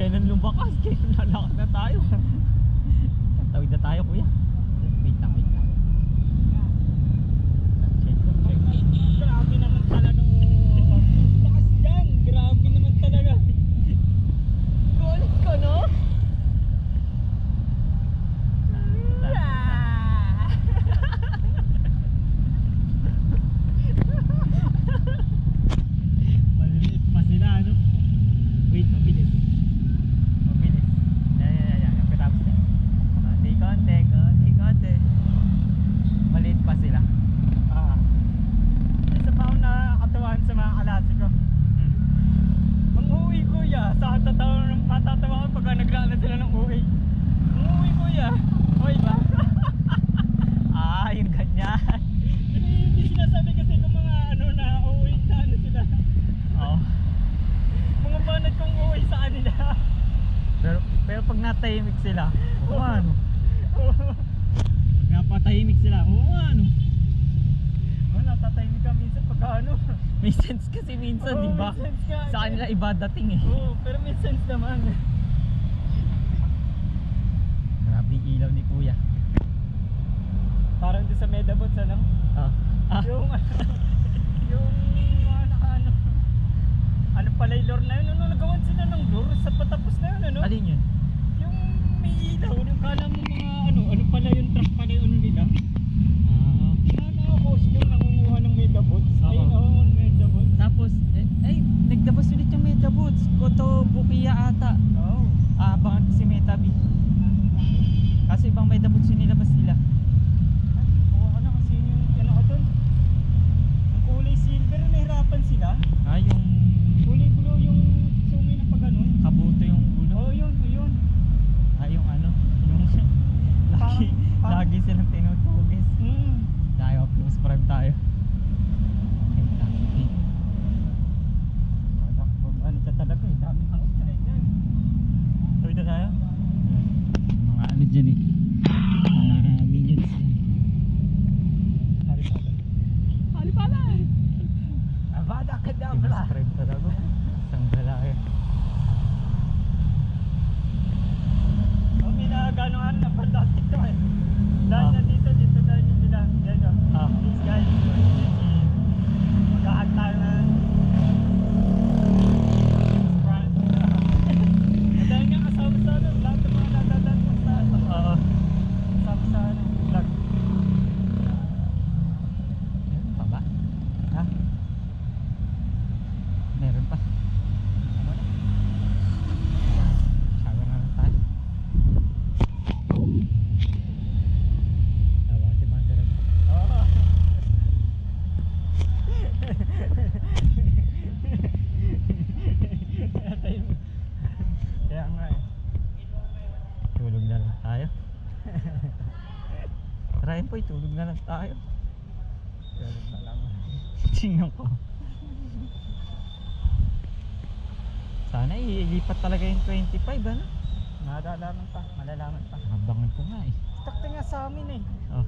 kailan lumakas, kailan lalakad na tayo. Tawid na tayo kuya. Wait lang, wait lang. Check, check. Grabe naman talaga. Taas dyan. Grabe naman talaga. Kulit ko, no? Maliliit pa sila, ano? Wait, mabilis. Mabilis. Yan. Katapos na. Konti. Maliit pa sila. Isa pa akong nakakatawahan sa mga kalasi ko. Mang-uwi kuya. Saan matatawa ko pagka nagraan na sila ng uwi. Mang-uwi kuya. Uwi ba? Yung ganyan. Hindi sinasabi kasi kung mga ano na uwi na ano sila. Oo. Mga banat kong uwi sa kanila. Pero pag natahimik sila, ano? Pag napatahimik sila, ano? Natatahimik ka minsan pagka ano. May sense kasi minsan, di ba? May sense ka. Sa kanila iba dating eh. Oo, pero may sense naman. Grabe yung ilaw ni kuya. Parang doon sa Medabots ano? Yung mga naka-ano. Ano pala yung lure na yun? Ano nagawan sila ng lure sa patapos na yun ano? Alin yun? Yung may ilaw, yung kala mo mga ano pala yung truck pala yung ano nila? Naka-costume nangunguha ng Medabots. Ayun Medabots. Tapos, nagdabas ulit yung Medabots. Koto Bukiya ata. Oo. Abangan ko si Metabi. Kasi ibang Medabots yung nilabas nila. Ano kasi yung ano ko dun? Yung kulay silver, nahirapan sila. Yung Kulay blue yung sungay na pag ganun. kabuto yung ulo. Oo, yun. Yung ano, yung lagi silang tinutugis. Tayo, Optimus Prime tayo. Ano ka talaga eh, daming hangos na rin yan. Tawid na tayo? Mga ano dyan eh. Mga minions. Halipala! Avada Kedavra! Optimus Prime talaga. Isang galaya. May naganohan na fantastic to eh. Dahil nandito dahil yung nila. Yan o. These guys. Maghahat tayo na. Dahil nga kasama sa ano, lahat ng mga nadadaan mo sa ano. Kasama sa ano, vlog. Meron pa ba? Meron pa. Ano na? Shower na lang tayo. Tawa si Mandarin. Oo. Kaya nga eh. Tulog na lang tayo. Tarayin po, tulog na lang tayo. Tulog na lang. Tingnan ko. Sana ilipat talaga yung 25, ano? Malalaman pa. Abangan ko nga eh. Takti nga sa amin eh. Oh.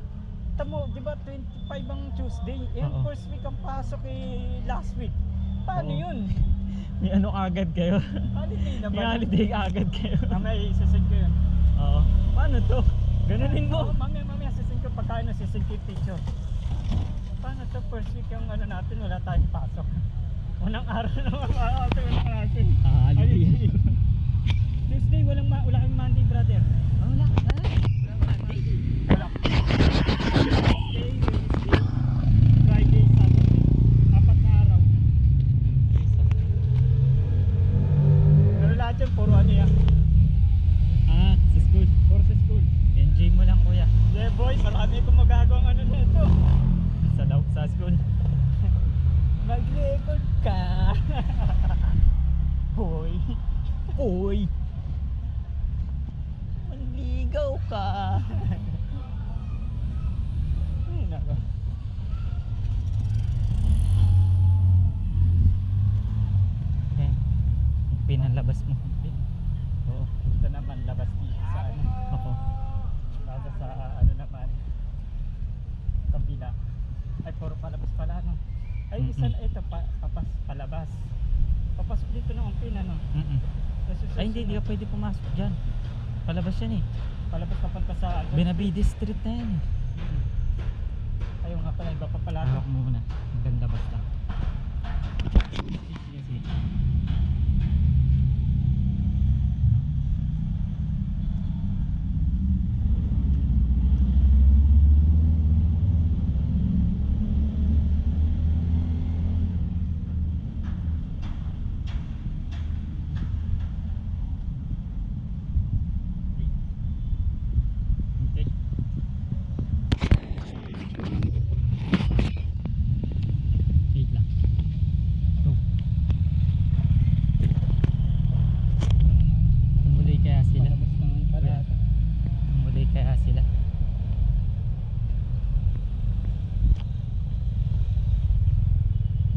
Tamo, di ba 25 ang Tuesday? Yung Oo. first week ang pasok eh last week. Paano Oo. yun? May ano agad kayo? Holiday na ba? May holiday agad kayo? Mamaya isasend ko yun. Oo. Paano to? Ganunin mo. Mamaya sasend ko pagkain na sasend ko yung picture. Paano to first week yung ano natin wala tayong pasok. Unang araw na makakasok ng klase. Holiday. Tuesday wala kang Monday brother. Wala. Wala. Tuesday, Wednesday, Friday, Saturday. 4 na araw. Pero lahat yun puro ano yan. Sa school. Puro sa school. Enjoy mo lang kuya. Yeah boy, marami kong magagawang ano na ito. Sa school. Mag-record ka. Boy. Oy! Manligaw ka! Ay nako. Okay. Yung pinanlabas mo. Oo. Ito naman labas dito sa ano. Ako. Tapos sa ano naman. Kabila. Ay puro palabas pala no. Ay isa na ito papas palabas. Papasok dito ng pin ano. Ay hindi, di ka pwede pumasok dyan. Palabas yan eh. Palabas papunta sa Benavides Street na yan eh. Ayun nga pala, iba pa pala to. Hawak mo muna. Ang ganda basta. Sige, sige. Okay. Wait lang. Go. Tumuloy kaya sila? Palabas naman pala to. Tumuloy kaya sila?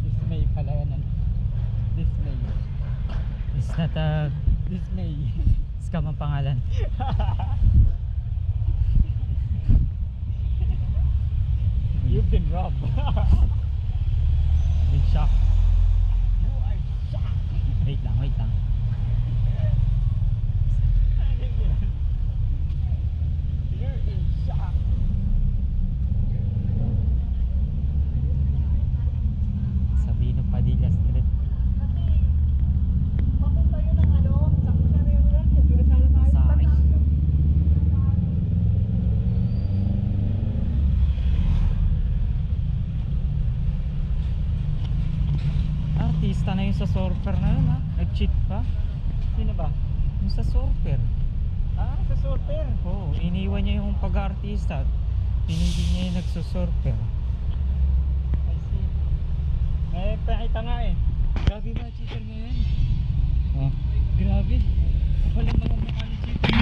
Dismay pala yan. Ano? Dismay. It's not a Dismay. scam ang pangalan. You've been robbed. Big shock. You are shocked. Wait lang, wait lang. You're in shock. Sabino Padilla Street. Papunta yun ng ano, sa Kusarero lang, doon sana tayo. Sa akin. Artista na yung sa surfer na yun ha. Nag-cheat pa. Sino ba? Yung sa surfer. Ah, sa super. Oo, iniwan niya yung pag-artista. Pinili niya yung nagsusurfer. I see. May pakita nga eh. Grabe ba, cheater ngayon? Oh. Grabe. Walang mga mukha ni cheater.